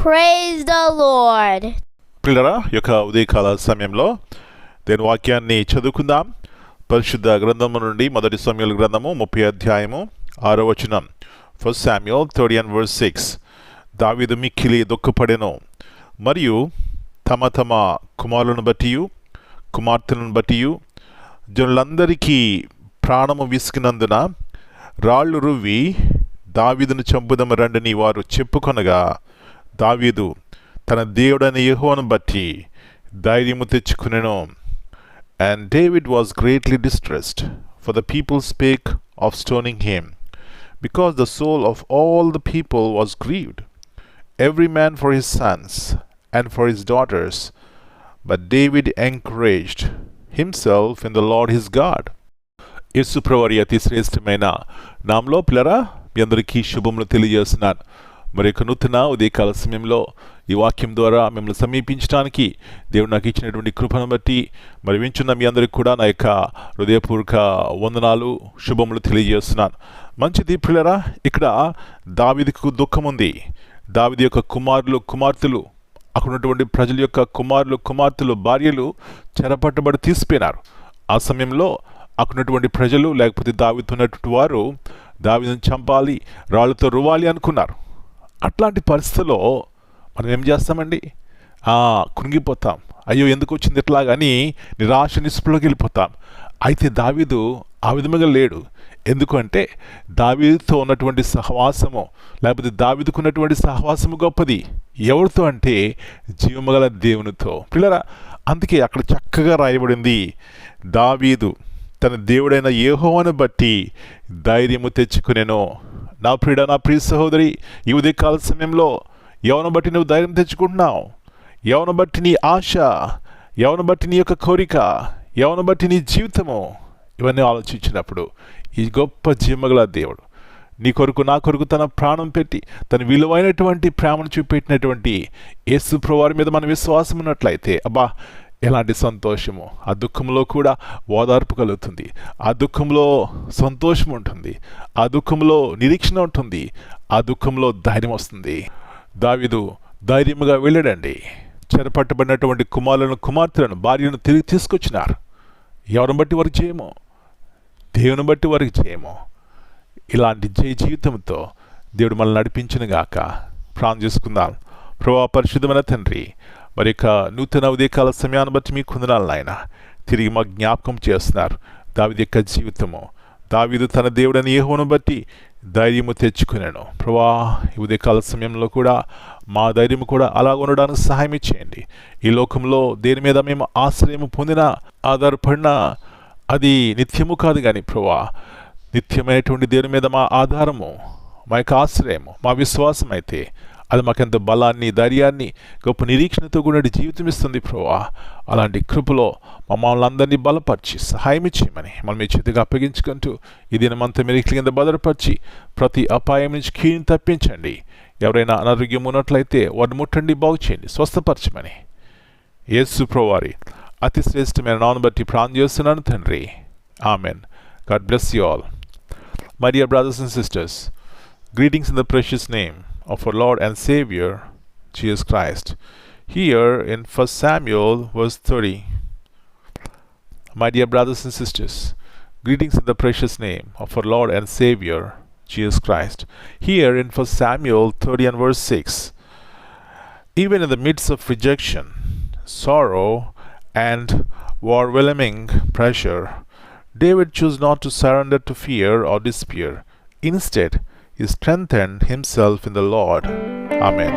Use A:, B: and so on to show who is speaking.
A: Praise the Lord.
B: పిల్లరా యొక్క ఉదయకాల సమయంలో దేని వాక్యాన్ని చదువుకుందాం. పరిశుద్ధ గ్రంథము నుండి మొదటి సమూయేలు గ్రంథము 30 అధ్యాయము 6వ వచనం. 1 Samuel 30:6. దావీదు మిక్కిలి దుఃఖపడెను, మరియు తమ తమ కుమారులను బట్టియు కుమార్తెలను బట్టియు జనులందరికీ ప్రాణము విసిగినందున రాళ్ళు రువ్వి దావీదును చంపుదము రండని వారు చెప్పుకొనగా, దావీదు తన దేవుడైన యెహోవాను బట్టి ధైర్యము తెచ్చుకునెను. And David was greatly distressed, for the people spake of stoning him, because the soul of all the people was grieved, every man for his sons and for his daughters. But David encouraged himself in the Lord his God. యేసు ప్రభువారి అతి శ్రేష్టమైన నామములో పిల్లరా మీ అందరికీ శుభములు తెలియజేస్తున్నాను. మరి యొక్క నూతన ఉదయకాల సమయంలో ఈ వాక్యం ద్వారా మిమ్మల్ని సమీపించడానికి దేవుడు నాకు ఇచ్చినటువంటి కృపను బట్టి మరి వింటున్న మీ అందరికీ కూడా నా యొక్క హృదయపూర్వక వందనాలు, శుభములు తెలియజేస్తున్నాను. మంచిది పిల్లరా, ఇక్కడ దావీదుకు దుఃఖం ఉంది. దావీదు యొక్క కుమారులు కుమార్తెలు, అక్కడ ఉన్నటువంటి ప్రజల యొక్క కుమారులు కుమార్తెలు భార్యలు చెరపట్టబడి తీసిపోయినారు. ఆ సమయంలో అక్కడ ఉన్నటువంటి ప్రజలు లేకపోతే దావీదుతో ఉన్నటువంటి వారు దావీదును చంపాలి, రాళ్ళతో రువాలి అనుకున్నారు. అట్లాంటి పరిస్థితుల్లో మనం ఏం చేస్తామండి? కృంగిపోతాం. అయ్యో ఎందుకు వచ్చింది ఎట్లాగని నిరాశ నిస్పృహలోకి వెళ్ళిపోతాం. అయితే దావీదు ఆ విధముగా లేడు. ఎందుకంటే దావీదుతో ఉన్నటువంటి సహవాసము లేకపోతే దావీదుకు ఉన్నటువంటి సహవాసము గొప్పది. ఎవరితో అంటే జీవముగల దేవునితో. పిల్లరా, అందుకే అక్కడ చక్కగా రాయబడింది, దావీదు తన దేవుడైన యెహోవాను బట్టి ధైర్యము తెచ్చుకునేను. నా ప్రియ సహోదరి, ఈ ఉదయకాల సమయంలో ఎవరిని బట్టి నువ్వు ధైర్యం తెచ్చుకుంటున్నావు? ఎవరిని బట్టి నీ ఆశ, ఎవరిని బట్టి నీ యొక్క కోరిక, ఎవరిని బట్టి నీ జీవితము? ఇవన్నీ ఆలోచించినప్పుడు ఈ గొప్ప జీవముగల దేవుడు నీ కొరకు నా కొరకు తన ప్రాణం పెట్టి తన విలువైనటువంటి ప్రేమను చూపెట్టినటువంటి యేసు ప్రభువారి మీద మన విశ్వాసం ఉన్నట్లయితే అబ్బా ఎలాంటి సంతోషము! ఆ దుఃఖంలో కూడా ఓదార్పు కలుగుతుంది, ఆ దుఃఖంలో సంతోషం ఉంటుంది, ఆ దుఃఖంలో నిరీక్షణ ఉంటుంది, ఆ దుఃఖంలో ధైర్యం వస్తుంది. దావీదు ధైర్యముగా వెళ్ళాడండి. చెరపట్టబడినటువంటి కుమారులను కుమార్తెలను భార్యను తిరిగి తీసుకొచ్చినారు. ఎవరిని బట్టి వారికి చేయము? దేవుని బట్టి వారికి చేయము. ఇలాంటి జయ జీవితంతో దేవుడు మనల్ని నడిపించును గాక. ప్రార్థన చేసుకుందాం. ప్రభువా, పరిశుద్ధమైన తండ్రి, మరి యొక్క నూతన ఉదయకాల సమయాన్ని బట్టి మీకు వందనాలు నాయన. తిరిగి మా జ్ఞాపకం చేస్తున్నారు దావీదు యొక్క జీవితము. దావీదు తన దేవుడని యెహోవాను బట్టి ధైర్యము తెచ్చుకున్నాను. ప్రభువా, ఈ ఉదయకాల సమయంలో కూడా మా ధైర్యము కూడా అలా ఉండడానికి సహాయం చేయండి. ఈ లోకంలో దేని మీద మేము ఆశ్రయము పొందినా ఆధారపడినా అది నిత్యము కాదు కానీ ప్రభువా, నిత్యమైనటువంటి దేని మీద మా ఆధారము, మా యొక్క ఆశ్రయము, మా విశ్వాసం అయితే అది మాకెంత బలాన్ని, ధైర్యాన్ని, గొప్ప నిరీక్షణతో కూడిన జీవితం ఇస్తుంది ప్రభువా. అలాంటి కృపలో మమ్మల్ని అందరినీ బలపరిచి సహాయం చేయమని మనం మీ చేతిగా అప్పగించుకుంటూ ఈ దినమంతా మీరు కింద భద్రపరిచి ప్రతి అపాయం నుంచి కీని తప్పించండి. ఎవరైనా అనారోగ్యం ఉన్నట్లయితే వారిని ముట్టండి, బాగు చేయండి, స్వస్థపరచమని యేసు ప్రభువారి అతి శ్రేష్టమైన నామమును బట్టి ప్రార్థన చేస్తున్నాను తండ్రి. Amen. God bless you all. My dear brothers and sisters, greetings in the precious name of our Lord and Savior, Jesus Christ. Here in 1 Samuel verse 30. My dear brothers and sisters, greetings in the precious name of our Lord and Savior, Jesus Christ. Here in 1 Samuel 30 and verse 6. Even in the midst of rejection, sorrow, and overwhelming pressure, David chose not to surrender to fear or despair. Instead, he strengthened himself in the Lord. Amen.